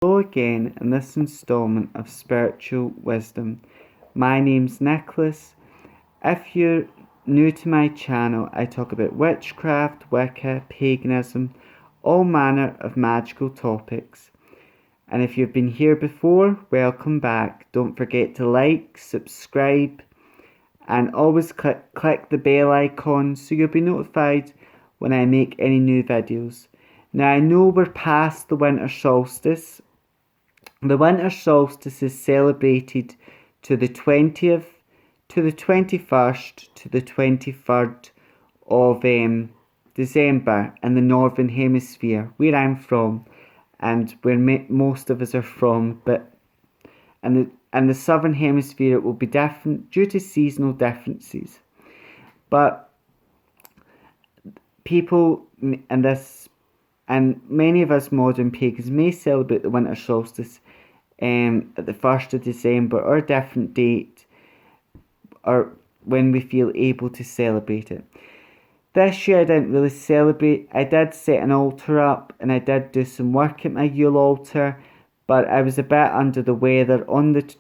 Hello again in this installment of Spiritual Wisdom. My name's Nicholas. If you're new to my channel, I talk about witchcraft, Wicca, paganism, all manner of magical topics. And if you've been here before, welcome back. Don't forget to like, subscribe, and always click the bell icon so you'll be notified when I make any new videos. Now I know we're past the winter solstice. The winter solstice is celebrated to the 20th, to the 21st, to the 23rd of December in the Northern Hemisphere, where I'm from, and where most of us are from. But in the Southern Hemisphere, it will be different due to seasonal differences. But people in this, and many of us modern pagans, may celebrate the winter solstice at the 1st of December or a different date, or when we feel able to celebrate it. This year I didn't really celebrate. I did set an altar up and I did do some work at my Yule altar, but I was a bit under the weather on the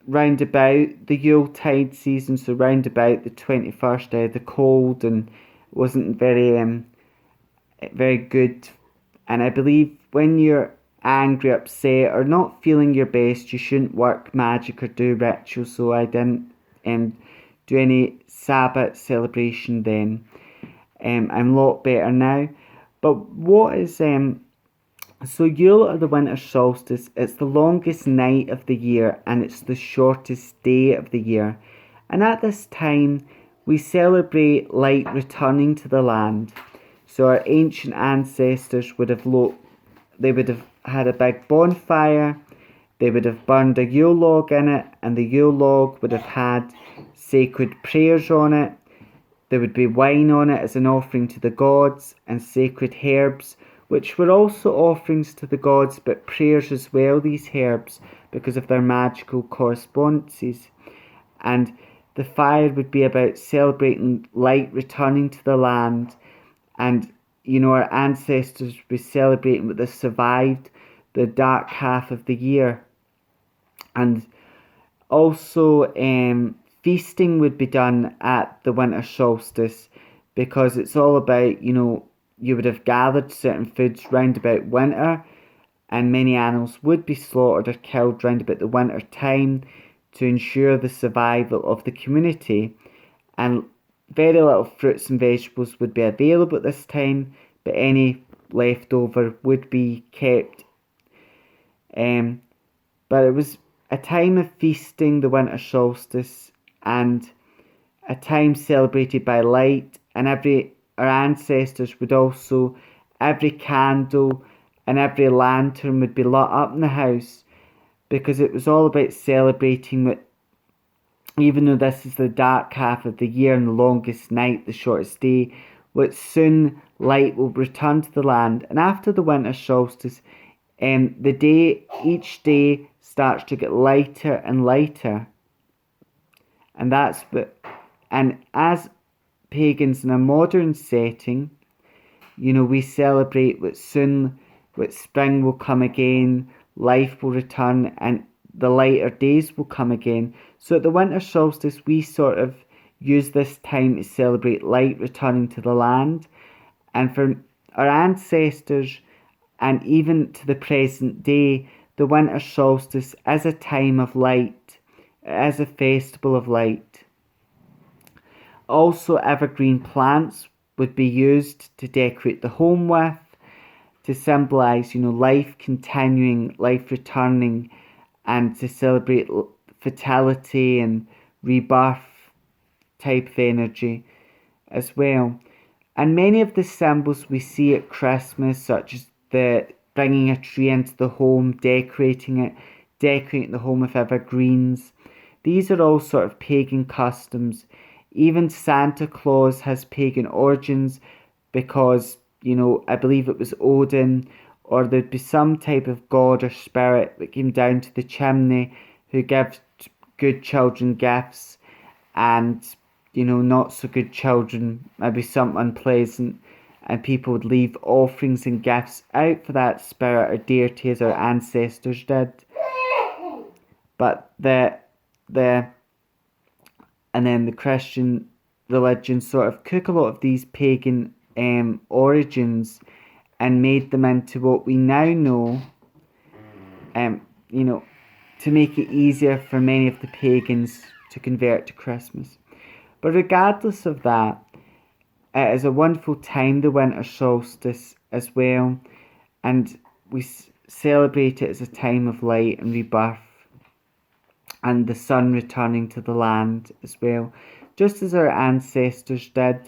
round about the Yuletide season, so round about the 21st. I had the cold and wasn't very good. And I believe when you're angry, upset, or not feeling your best, you shouldn't work magic or do rituals. So I didn't do any Sabbath celebration then. I'm a lot better now. But what is so Yule, or the winter solstice, it's the longest night of the year and it's the shortest day of the year. And at this time we celebrate light returning to the land. So our ancient ancestors would have had a big bonfire, they would have burned a Yule log in it, and the Yule log would have had sacred prayers on it. There would be wine on it as an offering to the gods, and sacred herbs, which were also offerings to the gods, but prayers as well, these herbs, because of their magical correspondences. And the fire would be about celebrating light returning to the land, and our ancestors were celebrating what they survived the dark half of the year. And also feasting would be done at the winter solstice, because it's all about, you would have gathered certain foods round about winter, and many animals would be slaughtered or killed round about the winter time to ensure the survival of the community. And very little fruits and vegetables would be available at this time, but any leftover would be kept. But it was a time of feasting, the winter solstice, and a time celebrated by light. And our ancestors would also, every candle and every lantern would be lit up in the house, because it was all about celebrating what, even though this is the dark half of the year and the longest night, the shortest day, what soon light will return to the land. And after the winter solstice, each day starts to get lighter and lighter. And and as pagans in a modern setting, we celebrate what spring will come again, life will return, and the lighter days will come again. So at the winter solstice, we sort of use this time to celebrate light returning to the land. And for our ancestors, and even to the present day, the winter solstice is a time of light, as a festival of light. Also, evergreen plants would be used to decorate the home with, to symbolise, life continuing, life returning, and to celebrate fertility and rebirth type of energy as well. And many of the symbols we see at Christmas, such as the bringing a tree into the home, decorating the home with evergreens, these are all sort of pagan customs. Even Santa Claus has pagan origins, because, I believe it was Odin, or there'd be some type of god or spirit that came down to the chimney who gives good children gifts, and, not so good children maybe something unpleasant. and people would leave offerings and gifts out for that spirit or deity as our ancestors did. But the and then the Christian religion sort of took a lot of these pagan origins and made them into what we now know, to make it easier for many of the pagans to convert to Christmas. But regardless of that, it is a wonderful time, the winter solstice as well, and we celebrate it as a time of light and rebirth, and the sun returning to the land as well, just as our ancestors did.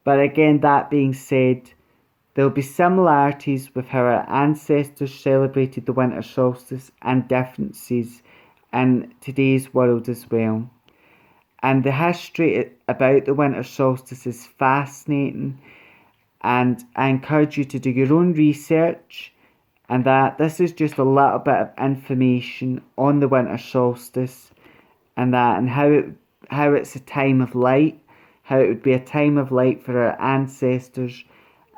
But again, that being said, there will be similarities with how our ancestors celebrated the winter solstice and differences in today's world as well. And the history about the winter solstice is fascinating, and I encourage you to do your own research, and that this is just a little bit of information on the winter solstice and how it's a time of light, how it would be a time of light for our ancestors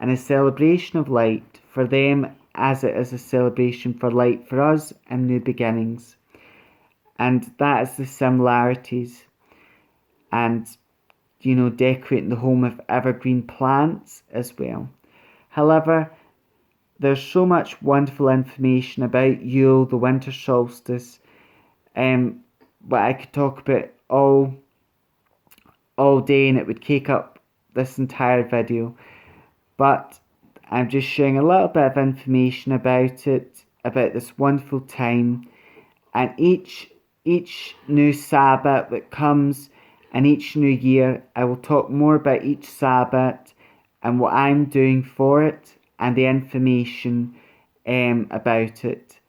and a celebration of light for them, as it is a celebration for light for us and new beginnings. And that is the similarities. And decorating the home with evergreen plants as well. However, there's so much wonderful information about Yule, the winter solstice, but I could talk about all day, and it would take up this entire video. But I'm just sharing a little bit of information about it, about this wonderful time, and each new Sabbath that comes, and each new year, I will talk more about each Sabbath and what I'm doing for it and the information about it.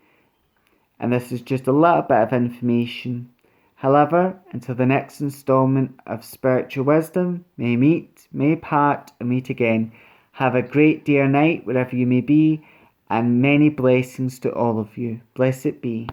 And this is just a little bit of information. However, until the next installment of Spiritual Wisdom, may meet, may part, and meet again. Have a great day or night, wherever you may be, and many blessings to all of you. Blessed be.